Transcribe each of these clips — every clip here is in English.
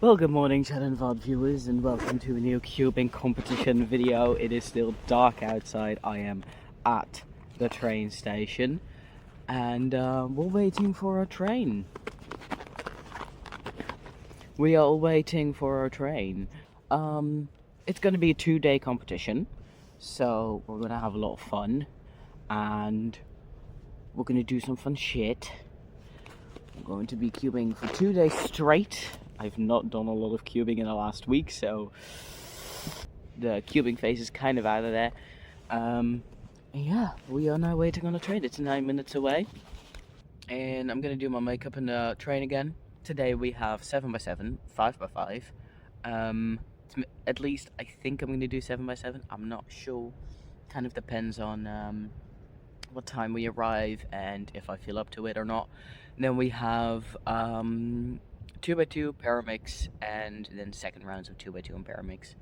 Well, good morning, channel VOD viewers, and welcome to a new cubing competition video. It is still dark outside. I am at the train station, and we're waiting for our train. We are all waiting for our train. It's going to be a 2-day competition, so we're going to have a lot of fun, and we're going to do some fun shit. I'm going to be cubing for 2 days straight. I've not done a lot of cubing in the last week, so the cubing phase is kind of out of there. Yeah, we are now waiting on a train. It's 9 minutes away, and I'm gonna do my makeup in the train again. Today we have 7x7, 5x5. At least I think I'm gonna do 7x7. I'm not sure. Kind of depends on what time we arrive and if I feel up to it or not. And then we have 2x2 paramix, and then second rounds of 2x2 and paramix.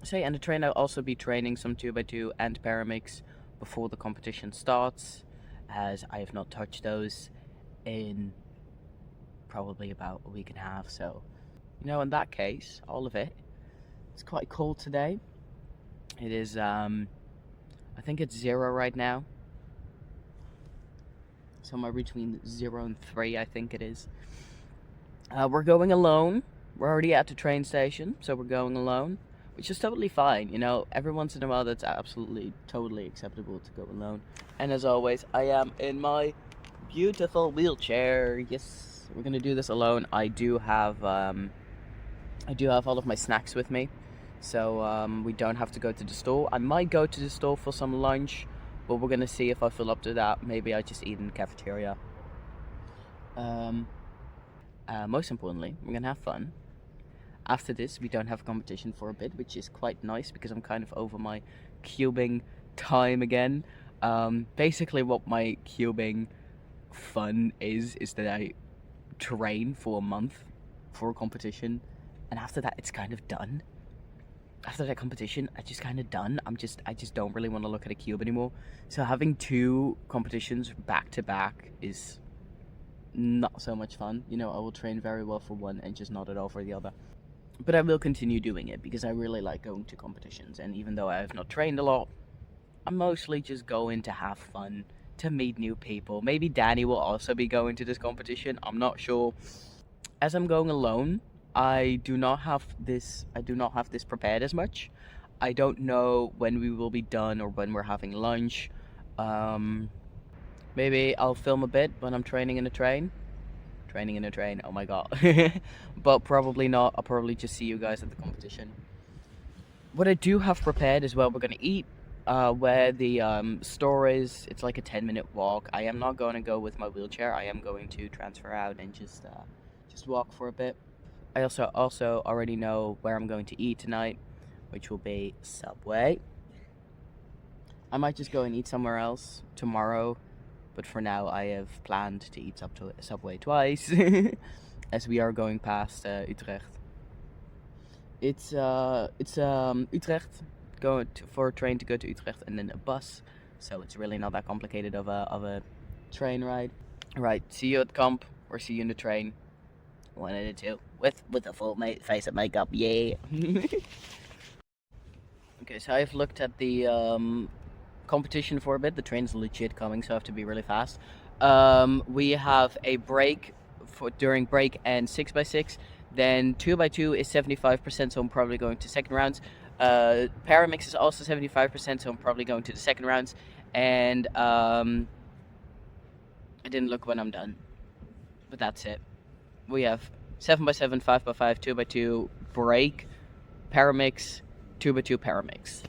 So yeah, and the train I'll also be training some 2x2 and paramix before the competition starts, as I have not touched those in probably about a week and a half. So, you know, in that case, all of it. It's quite cold today. It is, I think it's 0 right now. Somewhere between 0 and 3, I think it is. We're going alone. We're already at the train station, so we're going alone, which is totally fine. You know, every once in a while that's absolutely, totally acceptable to go alone. And as always, I am in my beautiful wheelchair. Yes, we're gonna do this alone. I do have all of my snacks with me, so we don't have to go to the store. I might go to the store for some lunch, but we're gonna see if I feel up to that. Maybe I just eat in the cafeteria. Most importantly, we're gonna have fun. After this, we don't have a competition for a bit, which is quite nice because I'm kind of over my cubing time again. Basically what my cubing fun is that I train for a month for a competition, and after that it's kind of done. After that competition, I just kind of done. I just don't really want to look at a cube anymore. So having 2 competitions back to back is not so much fun. You know, I will train very well for one and just not at all for the other. But I will continue doing it because I really like going to competitions. And even though I have not trained a lot, I'm mostly just going to have fun, to meet new people. Maybe Danny will also be going to this competition. I'm not sure. As I'm going alone, I do not have this prepared as much. I don't know when we will be done or when we're having lunch. Maybe I'll film a bit when I'm training in a train. Oh my god. But probably not. I'll probably just see you guys at the competition. What I do have prepared is where we're gonna eat, where the store is. It's like a 10-minute walk. I am not going to go with my wheelchair. I am going to transfer out and just walk for a bit. I also already know where I'm going to eat tonight, which will be Subway. I might just go and eat somewhere else tomorrow, but for now I have planned to eat Subway twice, as we are going past Utrecht. It's Utrecht, for a train to go to Utrecht, and then a bus, so it's really not that complicated of a train ride. Right, see you at comp, or see you in the train. One of the two, with a full face of makeup, yeah. Okay, so I've looked at the competition for a bit. The train's legit coming, so I have to be really fast. We have a break during break and 6x6. Then 2x2 is 75%, so I'm probably going to second rounds. Paramix is also 75%, so I'm probably going to the second rounds. And I didn't look when I'm done, but that's it. We have 7x7, 5x5, 2x2, break, paramix, 2x2 paramix.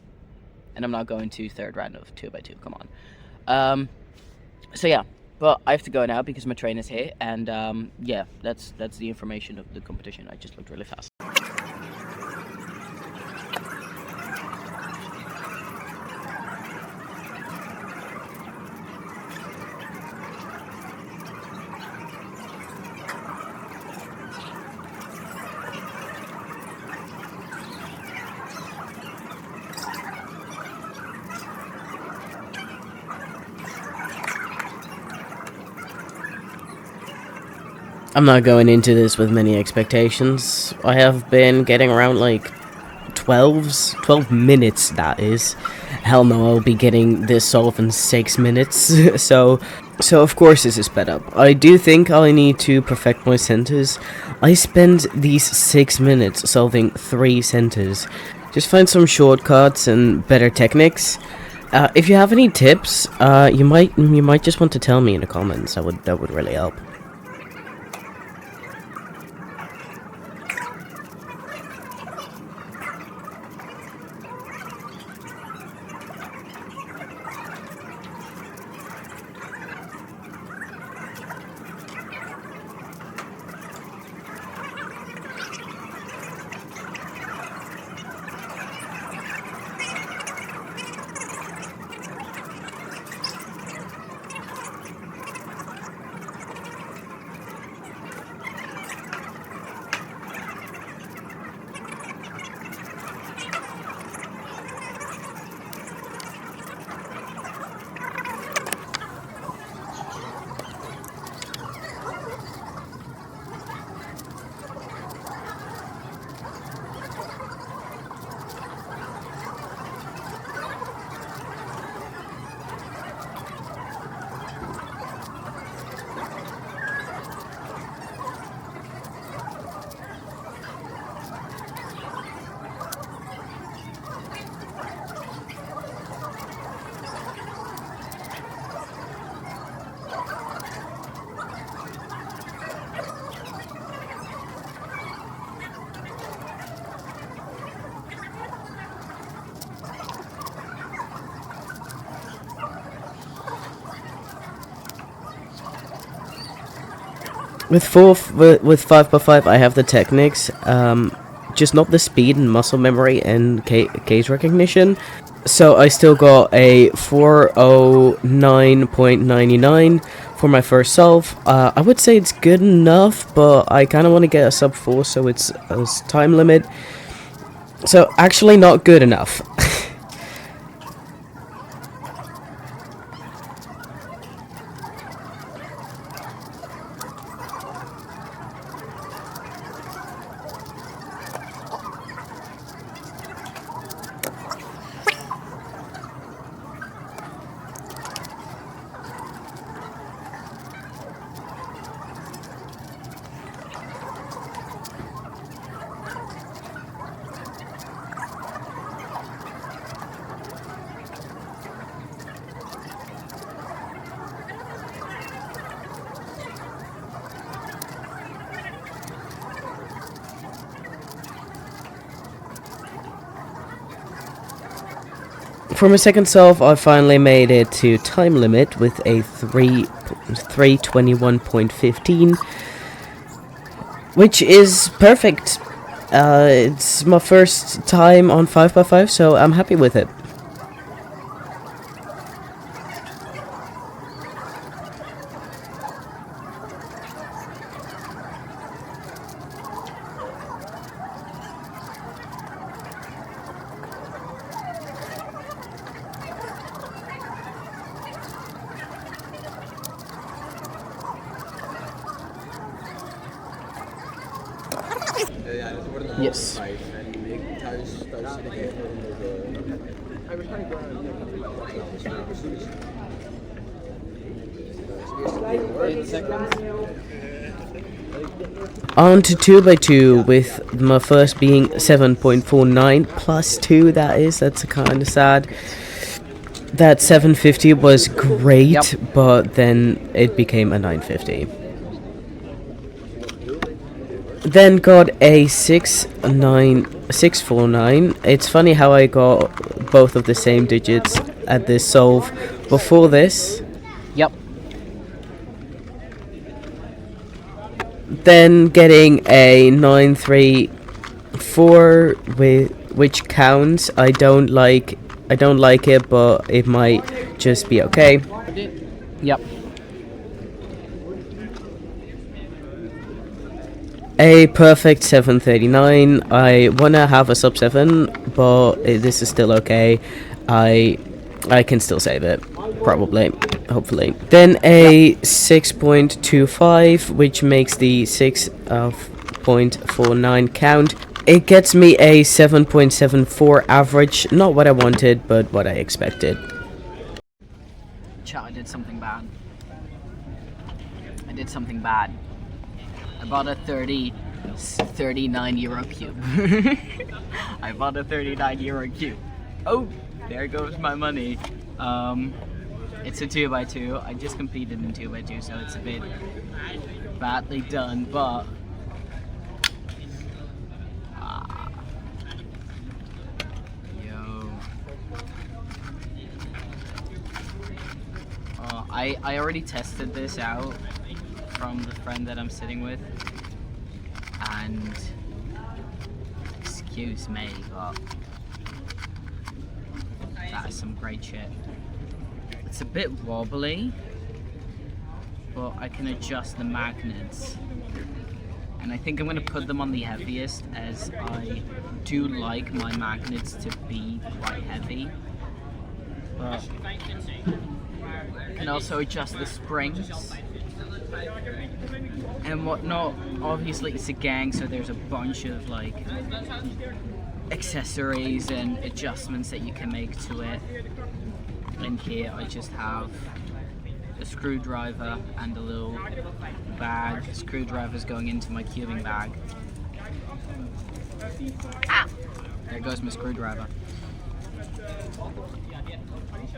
And I'm not going to third round of 2x2, come on. So yeah, but I have to go now because my train is here. And yeah, that's the information of the competition. I just looked really fast. I'm not going into this with many expectations. I have been getting around like 12 minutes, that is. Hell no, I'll be getting this solved in 6 minutes. so of course this is sped up. I do think I need to perfect my centers. I spent these 6 minutes solving 3 centers. Just find some shortcuts and better techniques. If you have any tips, you might just want to tell me in the comments. That would really help. With 5x5, I have the techniques, just not the speed and muscle memory and case recognition. So I still got a 409.99 for my first solve. I would say it's good enough, but I kind of want to get a sub 4, so it's a time limit. So actually not good enough. For my second solve, I finally made it to time limit with a 321.15, which is perfect. It's my first time on 5x5, so I'm happy with it. Yes. On to 2x2 with my first being 7.49 plus 2, that's kind of sad. That 750 was great, Yep. but then it became a 950. Then got a 649. It's funny how I got both of the same digits at this solve before this. Yep. Then getting a 934 which counts. I don't like it, but it might just be okay. Yep. A perfect 739. I wanna have a sub 7, but this is still okay. I can still save it, probably. hopefully. Then a 6.25, which makes the 6.49 count. It gets me a 7.74 average. Not what I wanted, but what I expected. Chat, I did something bad. I did something bad. I bought a 39 euro cube. I bought a 39 euro cube. Oh, there goes my money. It's a 2x2. I just competed in 2x2, so it's a bit badly done, but I already tested this out from the friend that I'm sitting with, and excuse me, but that is some great shit. It's a bit wobbly, but I can adjust the magnets, and I think I'm going to put them on the heaviest, as I do like my magnets to be quite heavy. But I can also adjust the springs and whatnot. Obviously it's a gang, so there's a bunch of like accessories and adjustments that you can make to it. And here I just have a screwdriver and a little bag. Screwdriver's going into my cubing bag. Ah! There goes my screwdriver.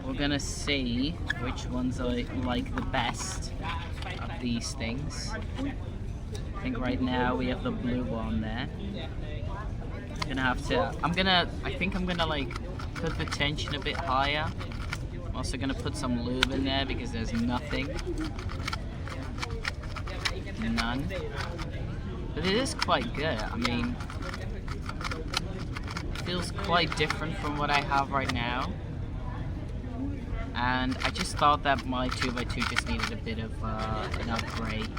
We're gonna see which ones I like the best of these things. I think right now we have the blue one there. I think I'm gonna like put the tension a bit higher. I'm also gonna put some lube in there because there's nothing. None. But it is quite good. I mean, it feels quite different from what I have right now. And I just thought that my 2x2 just needed a bit of an upgrade,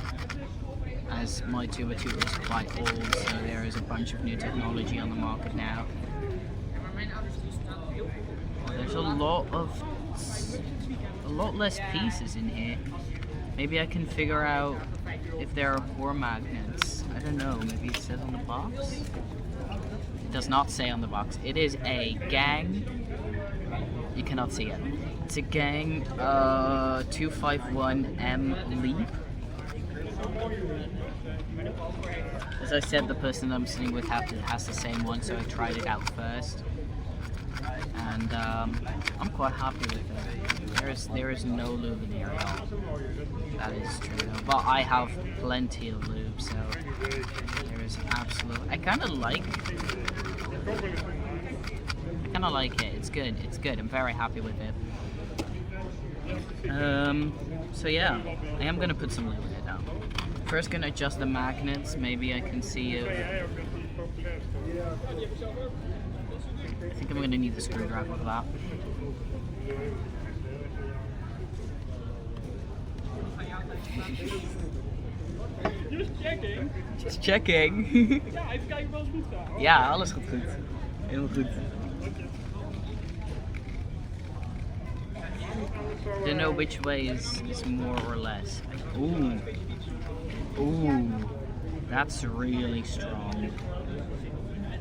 as my 2x2 is quite old, so there is a bunch of new technology on the market now. There's a lot less pieces in here. Maybe I can figure out if there are core magnets. I don't know, maybe it says on the box? It does not say on the box. It is a gang. You cannot see it. It's a gang 251M Leap. As I said, the person I'm sitting with has the same one, so I tried it out first. And I'm quite happy with it. There is no lube in here at all. That is true. But I have plenty of lube, so there is absolute. I kind of like it. It's good. It's good. I'm very happy with it. So yeah, I am gonna put some lube in it now. First, gonna adjust the magnets. Maybe I can see if. I think I'm gonna need the screwdriver for that. Just checking. Ja, alles gaat goed. Helemaal goed. Don't know which way is more or less. Ooh. Ooh. That's really strong.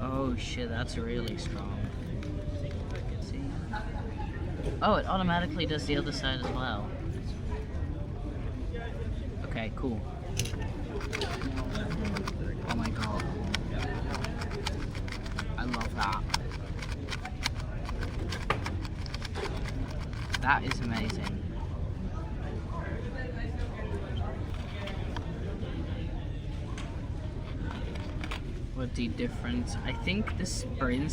Oh shit, that's really strong. See? Oh, it automatically does the other side as well. Okay, cool. Oh my god. I love that. That is amazing. What the difference? I think the spring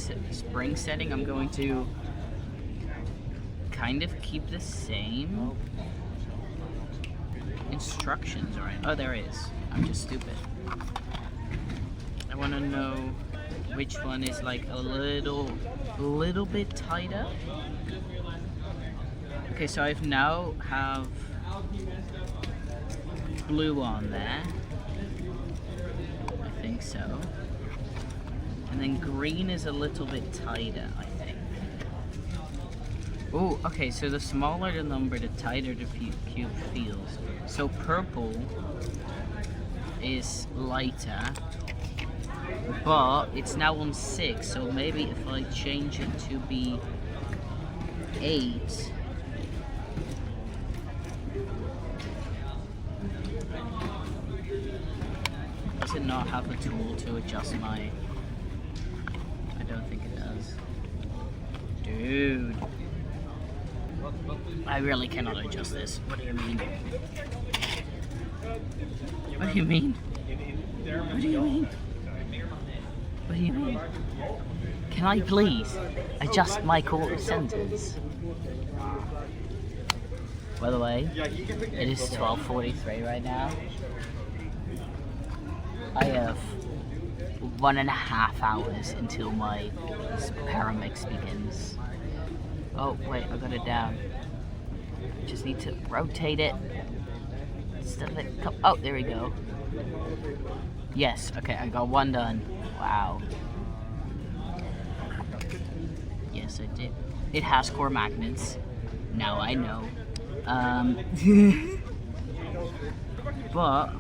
setting I'm going to kind of keep the same. Instructions, right? Oh, there is. I'm just stupid. I want to know which one is like a little bit tighter. Okay, so I've now have blue on there. I think so. And then green is a little bit tighter, I think. Oh, okay, so the smaller the number, the tighter the cube feels. So purple is lighter, but it's now on 6, so maybe if I change it to be 8. Does it not have a tool to adjust my... I don't think it does. Dude. I really cannot adjust this. What do you mean? What do you mean? What do you mean? What do you mean? Can I please adjust my quarter sentence? By the way, it is 12:43 right now. I have 1.5 hours until my paramix begins. Oh wait, I got it down. Just need to rotate it. Oh, there we go. Yes, okay, I got one done. Wow. Yes, I did. It has core magnets. Now I know. But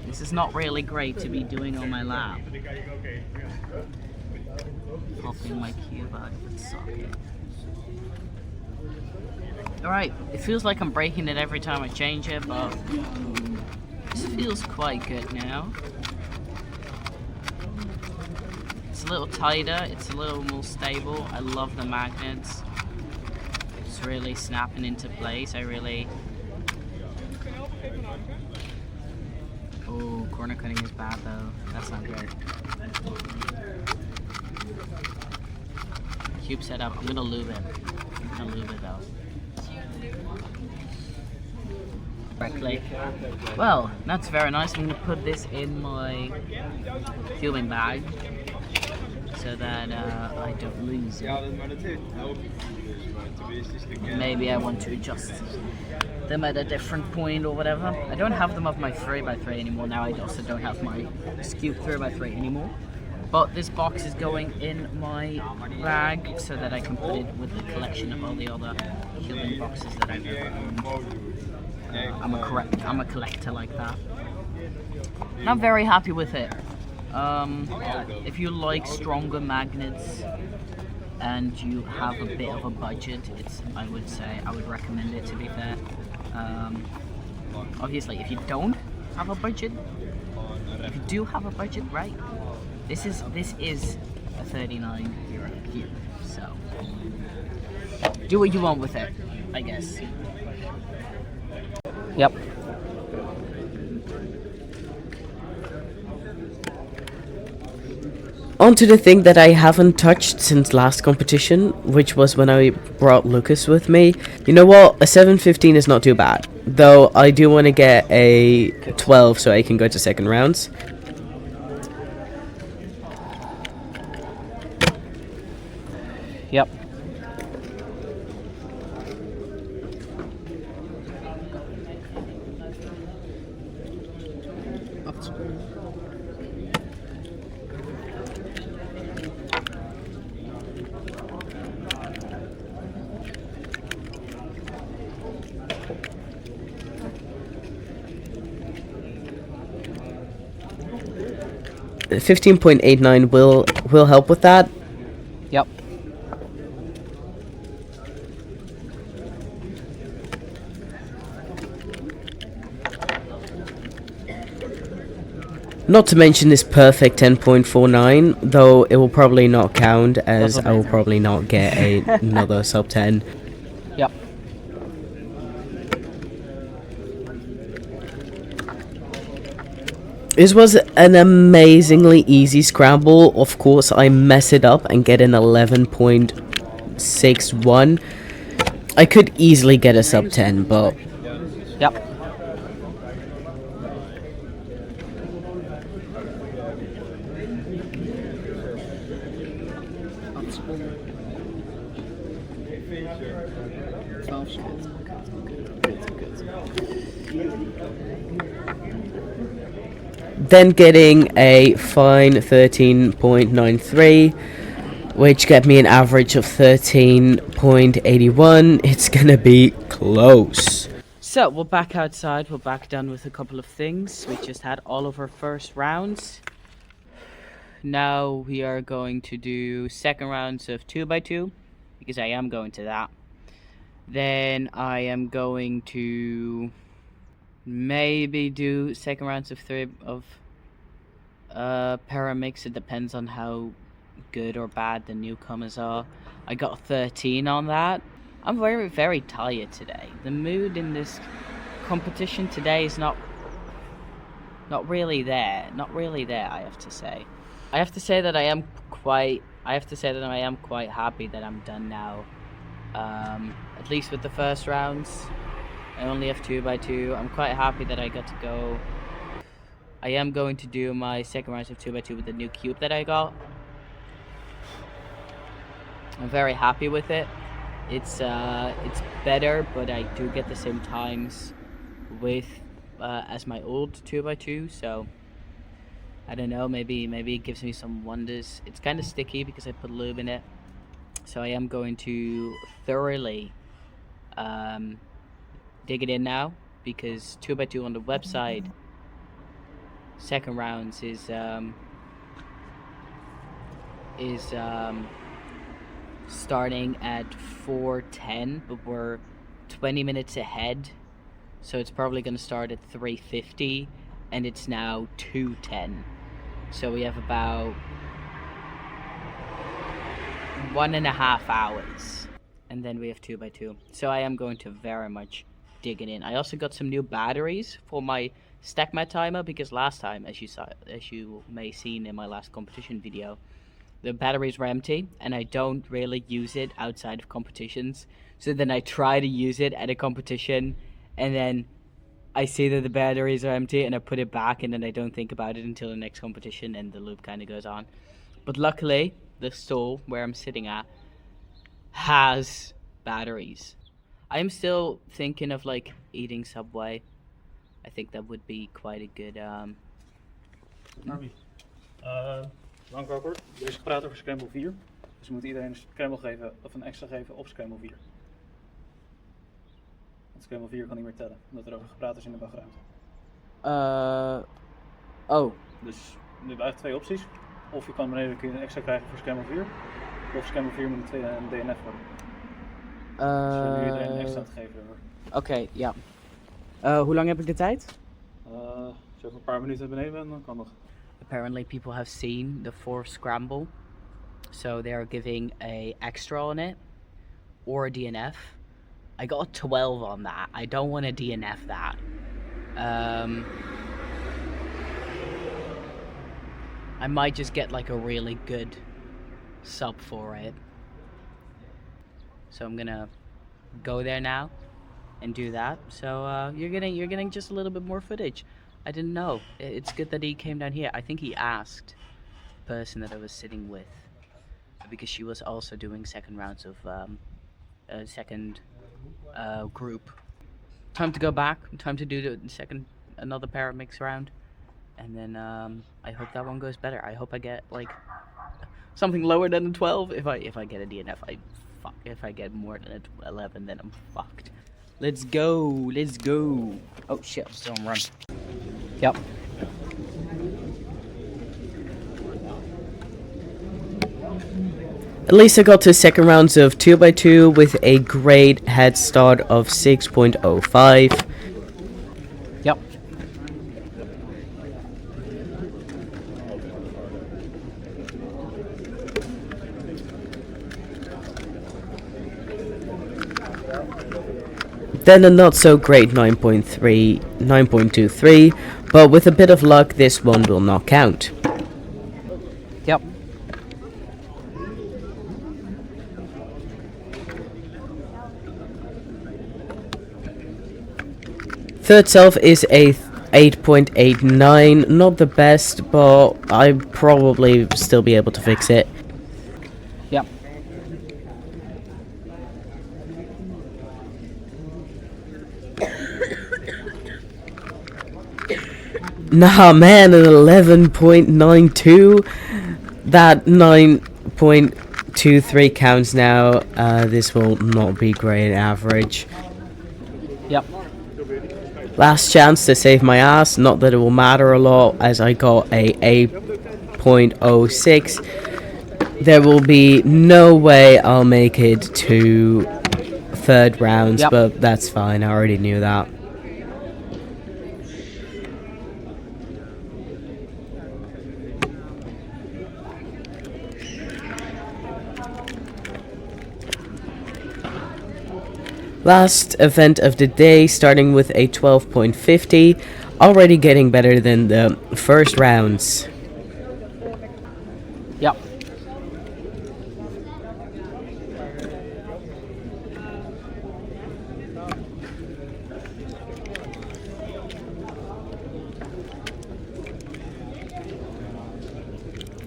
this is not really great to be doing on my lap. Popping my cube out of its socket. Alright, it feels like I'm breaking it every time I change it, but this feels quite good now. It's a little tighter, it's a little more stable. I love the magnets. It's really snapping into place. Oh, corner cutting is bad though. That's not good. Cube setup, I'm gonna lube it. Though. Correctly. Well, that's very nice. I'm gonna put this in my cubing bag so that I don't lose it. Maybe I want to adjust them at a different point or whatever. I don't have them of my 3x3 anymore. Now I also don't have my Scoop 3x3 anymore. But this box is going in my bag so that I can put it with the collection of all the other cubing boxes that I've ever owned. I'm a collector like that. And I'm very happy with it. If you like stronger magnets and you have a bit of a budget, I would recommend it, to be fair. Obviously, if you don't have a budget, if you do have a budget, right? This is a 39 euro cube, so do what you want with it, I guess. Yep. On to the thing that I haven't touched since last competition, which was when I brought Lucas with me. You know what? A 715 is not too bad, though I do want to get a 12 so I can go to second rounds. Yep. The 15.89 will help with that. Yep. Not to mention this perfect 10.49, though it will probably not count as I will probably not get another sub 10. Yep. This was an amazingly easy scramble. Of course, I mess it up and get an 11.61. I could easily get a sub 10, but... Yep. Then getting a fine 13.93. which get me an average of 13.81. It's gonna be close. So we're back outside. We're back done with a couple of things. We just had all of our first rounds. Now we are going to do second rounds of 2x2 because I am going to that. Then I am going to maybe do second rounds of 3 of paramix. It depends on how good or bad the newcomers are. I got 13 on that. I'm very tired today. The mood in this competition today is not really there. Not really there, I have to say. I have to say that I am quite happy that I'm done now. At least with the first rounds. I only have 2x2. I'm quite happy that I got to go. I am going to do my second rounds of 2x2 with the new cube that I got. I'm very happy with it. It's better, but I do get the same times with as my old 2x2, so I don't know, maybe it gives me some wonders. It's kind of sticky because I put lube in it, so I am going to thoroughly dig it in now, because 2x2 on the website second rounds is starting at 4:10, but we're 20 minutes ahead, so it's probably going to start at 3:50, and it's now 2:10, so we have about 1.5 hours, and then we have 2x2. So I am going to very much dig it in. I also got some new batteries for my stack mat timer, because last time, as you may seen in my last competition video, the batteries were empty, and I don't really use it outside of competitions. So then I try to use it at a competition, and then I see that the batteries are empty, and I put it back, and then I don't think about it until the next competition, and the loop kind of goes on. But luckily, the stall where I'm sitting at has batteries. I'm still thinking of like eating Subway. I think that would be quite a good Army. Langkoker, deze gepraat over Scramble 4. Dus we moeten iedereen een Scramble geven, of een extra geven op Scramble 4. Want Scramble 4 kan niet meer tellen, omdat er over gepraat is in de wachtruimte. Oh. Dus nu blijft 2 opties. Of je kan beneden een extra krijgen voor Scramble 4. Of Scramble 4 moet een DNF worden. Dus we nu iedereen een extra te geven hebben. Oké, ja. Hoe lang heb ik de tijd? Als je over een paar minuten beneden bent, dan kan nog. Apparently people have seen the 4th scramble, so they are giving a extra on it or a DNF. I got a 12 on that. I don't want to DNF that. I might just get like a really good sub for it. So I'm gonna go there now and do that. So you're getting just a little bit more footage. I didn't know. It's good that he came down here. I think he asked the person that I was sitting with, because she was also doing second rounds of second group. Time to go back. Time to do another paramix round, and then I hope that one goes better. I hope I get like something lower than a 12. If I get a DNF, if I get more than a 11, then I'm fucked. Let's go. Let's go. Oh shit! I'm still on run. Yep. At least I got to second rounds of 2x2 with a great head start of 6.05. Yep. Then a not so great 9.23, but with a bit of luck this one will not count. Yep. Third self is a 8.89, not the best, but I probably still be able to fix it. Yep. Nah, man, an 11.92. That 9.3 2-3 counts now. This will not be great average. Yep. Last chance to save my ass. Not that it will matter a lot, as I got a 8.06. There will be no way I'll make it to third rounds, Yep. but that's fine. I already knew that. Last event of the day, starting with a 12.50, already getting better than the first rounds. Yep.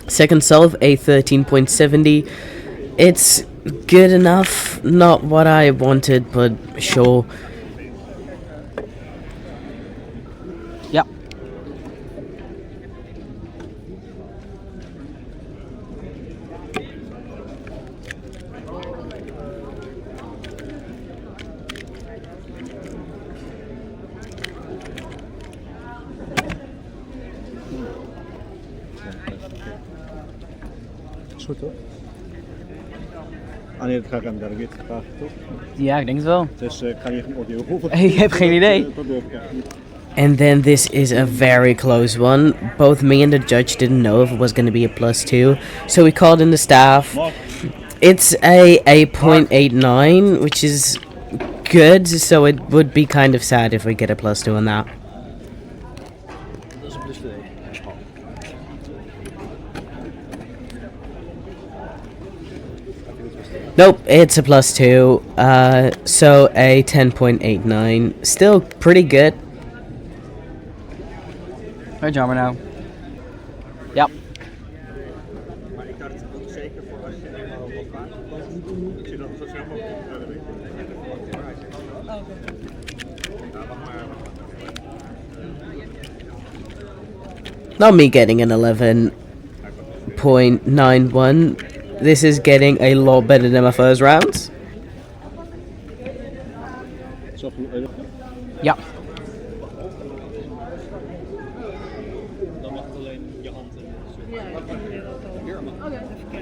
Second solve, a 13.70. It's good enough, not what I wanted, but sure. Yep. Is goed toch? Ah nee, dat ga ik aan de delegatie vragen toch? Ja, ik denk het wel. Dus ik ga hier geen audio horen. Ik heb geen idee. Dat durf ik echt niet. And then this is a very close one. Both me and the judge didn't know if it was going to be a +2, so we called in the staff. It's a 8.89, which is good, so it would be kind of sad if we get a +2 on that. Dat is een plus 2. Nope, it's a +2, so a 10.89. Still pretty good. Hey, jammer nou. Yep. Maar ik dacht ook zeker voor als je eenmaal wat vaker komt. Dat je dan zo snel mogelijk verder weet. Not me getting an 11.91. This is getting a lot better than my first rounds. Yep.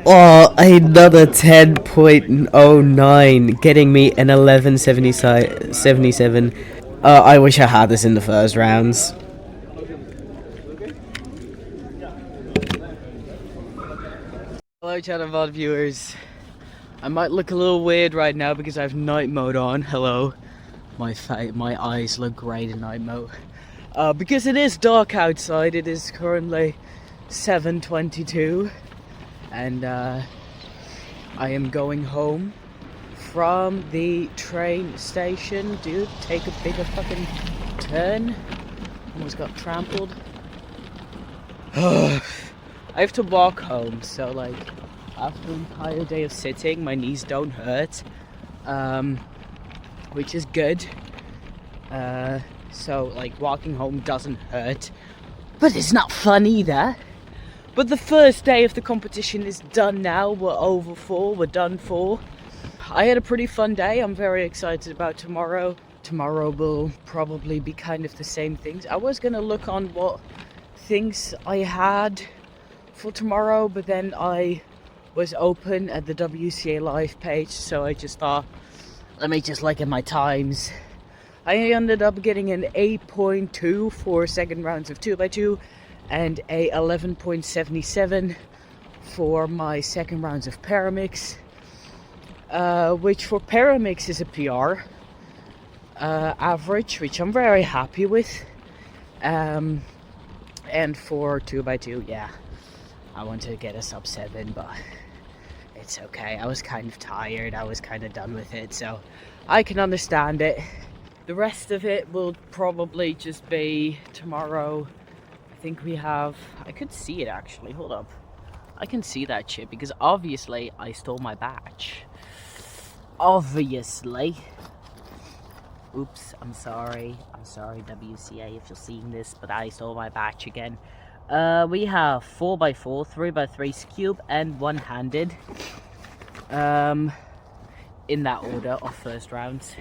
Oh, another 10.09, getting me an 11.77. I wish I had this in the first rounds. Hello, Channel VOD viewers. I might look a little weird right now because I have night mode on. Hello. My eyes look great in night mode. Because it is dark outside. It is currently 7:22. And I am going home from the train station. Dude, take a bigger fucking turn. Almost got trampled. I have to walk home, so like after an entire day of sitting, my knees don't hurt, which is good. So like walking home doesn't hurt, but it's not fun either. But the first day of the competition is done now. We're done for. I had a pretty fun day. I'm very excited about tomorrow. Tomorrow will probably be kind of the same things. I was gonna look on what things I had for tomorrow, but then I was open at the WCA live page, so I just thought, let me just look at my times. I ended up getting an 8.2 for second rounds of 2x2 and a 11.77 for my second rounds of Paramix, which for Paramix is a PR average, which I'm very happy with. And for 2x2, yeah, I want to get a sub 7, but it's okay. I was kind of tired. I was kind of done with it, so I can understand it. The rest of it will probably just be tomorrow. I think we have... I could see it actually. Hold up. I can see that shit because obviously I stole my badge. Obviously. Oops, I'm sorry. I'm sorry, WCA, if you're seeing this, but I stole my batch again. We have 4x4, 3x3 cube, and one-handed. in that order of first rounds.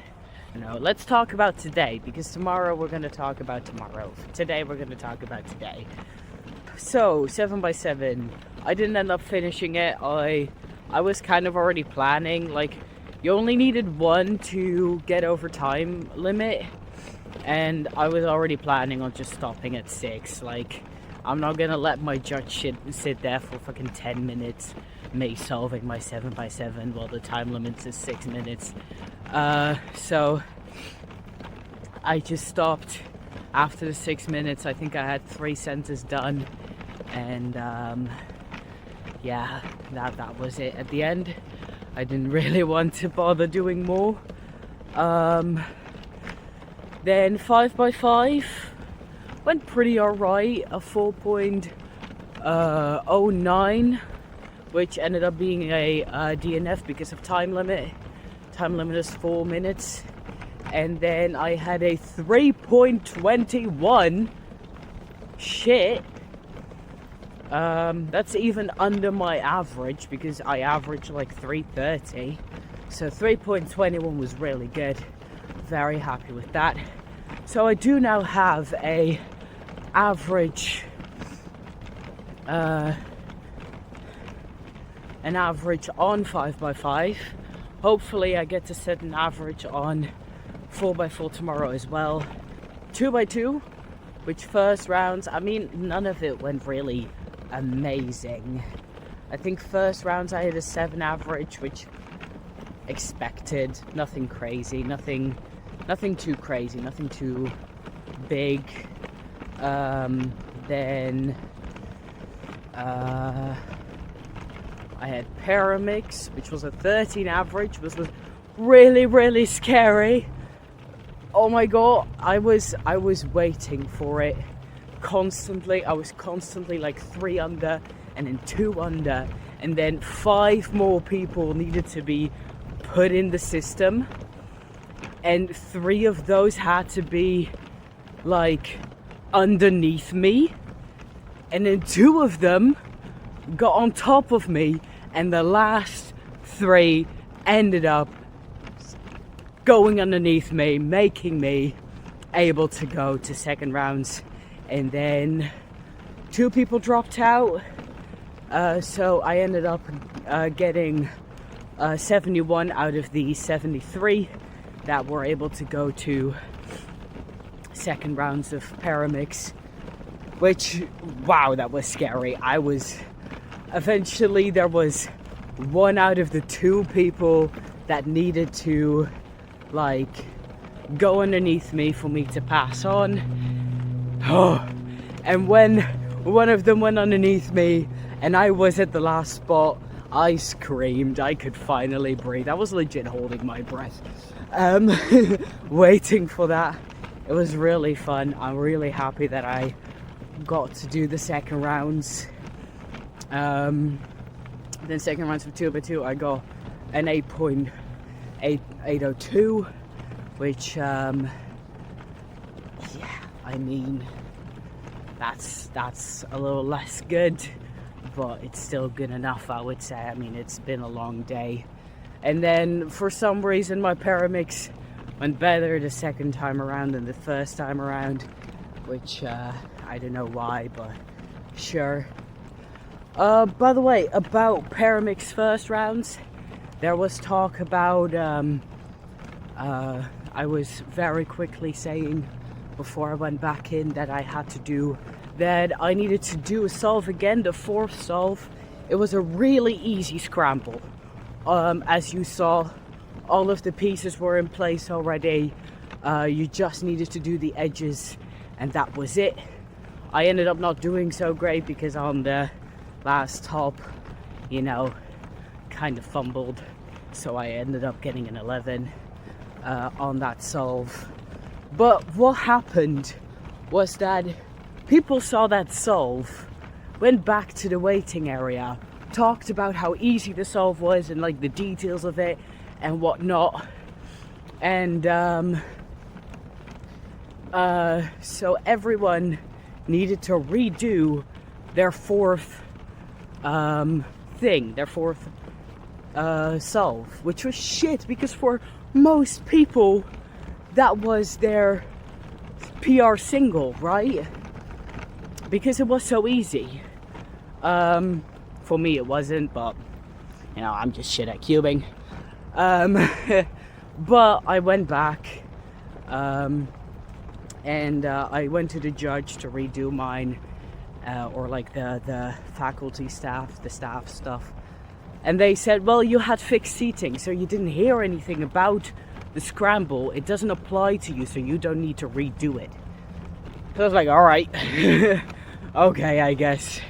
No, let's talk about today, because tomorrow we're going to talk about tomorrow. Today we're going to talk about today. So 7x7, I didn't end up finishing it. I was kind of already planning, like, you only needed one to get over time limit, and I was already planning on just stopping at 6. Like, I'm not gonna let my judge sit there for fucking 10 minutes, me solving my 7x7 while the time limit is 6 minutes. So I just stopped after the 6 minutes. I think I had 3 centers done, and yeah, that was it at the end. I didn't really want to bother doing more. Then 5x5 went pretty alright, a 4.09, which ended up being a DNF because of time limit. Time limit is 4 minutes. And then I had a 3.21. Shit. That's even under my average, because I average like 3:30. So 3.21 was really good. Very happy with that. So I do now have a average, an average on 5x5. Hopefully I get to set an average on 4x4 tomorrow as well. 2x2, which first rounds, I mean, none of it went really amazing. I think first rounds I had a 7 average, which expected. Nothing crazy, nothing too crazy, nothing too big. Then I had Paramix, which was a 13 average, which was really scary. Oh my god, I was waiting for it constantly. I was constantly like 3 under and then 2 under, and then 5 more people needed to be put in the system, and 3 of those had to be like underneath me, and then 2 of them got on top of me, and the last 3 ended up going underneath me, making me able to go to second rounds. And then 2 people dropped out, so I ended up getting 71 out of the 73 that were able to go to second rounds of Paramix, which, wow, that was scary. Eventually there was 1 out of the 2 people that needed to like go underneath me for me to pass on. And when one of them went underneath me and I was at the last spot, I screamed. I could finally breathe. I was legit holding my breath, waiting for that. It was really fun. I'm really happy that I got to do the second rounds. Then second rounds for 2x2, I got an 8.802, which yeah, I mean, that's a little less good, but it's still good enough, I would say. I mean, it's been a long day. And then for some reason my Paramix went better the second time around than the first time around, which I don't know why, but sure. By the way, about Paramix first rounds, there was talk about I was very quickly saying before I went back in that I needed to do a solve again, the 4th solve. It was a really easy scramble. As you saw, all of the pieces were in place already. You just needed to do the edges, and that was it. I ended up not doing so great because on the last top, you know, kind of fumbled, so I ended up getting an 11 on that solve. But what happened was that people saw that solve, went back to the waiting area, talked about how easy the solve was and like the details of it and whatnot, and so everyone needed to redo their 4th thing, their 4th solve, which was shit because for most people that was their PR single, right? Because it was so easy. For me it wasn't, but you know, I'm just shit at cubing. But I went back and I went to the judge to redo mine, or like the faculty staff, the staff stuff. And they said, well, you had fixed seating, so you didn't hear anything about the scramble. It doesn't apply to you, so you don't need to redo it. So I was like, all right, okay, I guess.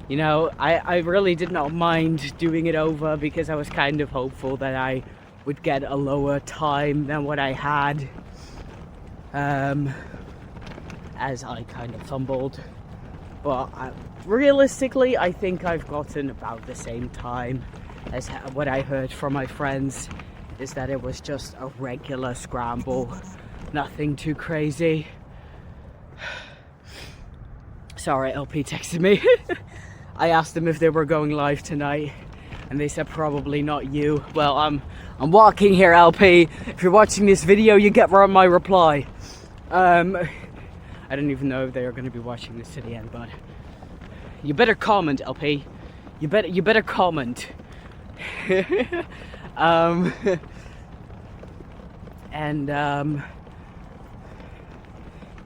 You know, I really did not mind doing it over because I was kind of hopeful that I would get a lower time than what I had. As I kind of fumbled. But realistically, I think I've gotten about the same time as what I heard from my friends, is that it was just a regular scramble, nothing too crazy. Sorry, LP texted me. I asked them if they were going live tonight, and they said probably not you. Well, I'm walking here, LP. If you're watching this video, you get my reply. I don't even know if they are going to be watching this to the end, but you better comment, LP. You better comment.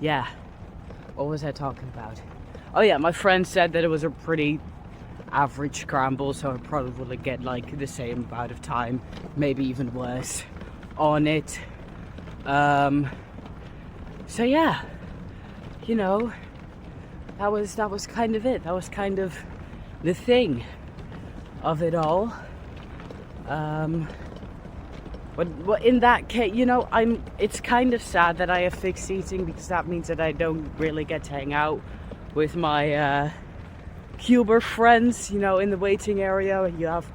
Yeah. What was I talking about? Oh yeah, my friend said that it was a pretty average scramble, so I probably would get like the same amount of time, maybe even worse on it. So yeah, you know, that was kind of it. That was kind of the thing of it all. But in that case, you know, it's kind of sad that I have fixed seating, because that means that I don't really get to hang out with my Cuber friends, you know, in the waiting area. You have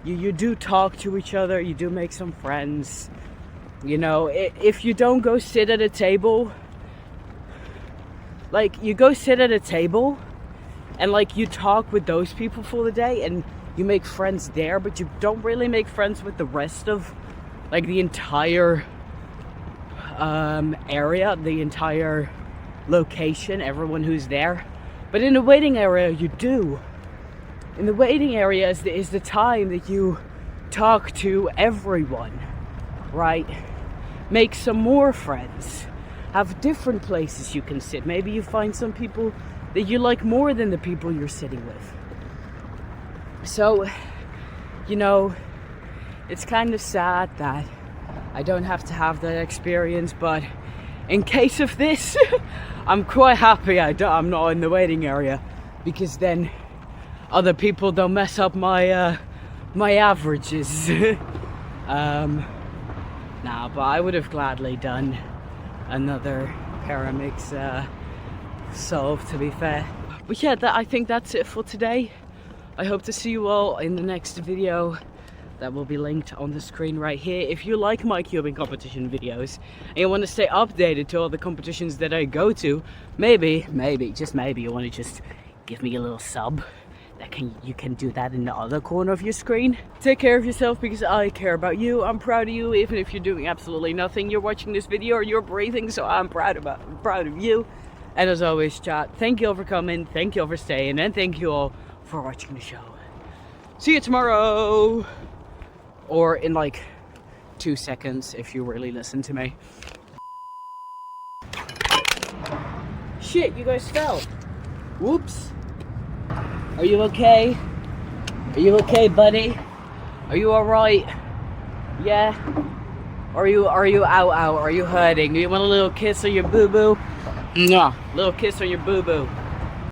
you do talk to each other, you do make some friends. You know, if you don't go sit at a table, like you go sit at a table and like you talk with those people for the day and you make friends there, but you don't really make friends with the rest of like the entire area, the entire location, everyone who's there. But in the waiting area you do. In the waiting area is the time that you talk to everyone, right? Make some more friends, have different places you can sit. Maybe you find some people that you like more than the people you're sitting with. So, you know, it's kind of sad that I don't have to have that experience, but in case of this, I'm quite happy I'm not in the waiting area, because then other people don't mess up my my averages. Nah, but I would have gladly done another Paramix solve, to be fair. But yeah, I think that's it for today. I hope to see you all in the next video that will be linked on the screen right here. If you like my cubing competition videos and you want to stay updated to all the competitions that I go to, maybe, just maybe, you want to just give me a little sub. You can do that in the other corner of your screen. Take care of yourself, because I care about you. I'm proud of you, even if you're doing absolutely nothing. You're watching this video or you're breathing, so I'm proud of you. And as always, chat, thank you all for coming, thank you all for staying, and thank you all for watching the show. See you tomorrow, or in like 2 seconds if you really listen to me. Shit, you guys fell. Whoops. Are you okay? Are you okay, buddy? Are you alright? Yeah? Are you out? Are you hurting? Do you want a little kiss on your boo-boo? Mwah. Little kiss on your boo-boo.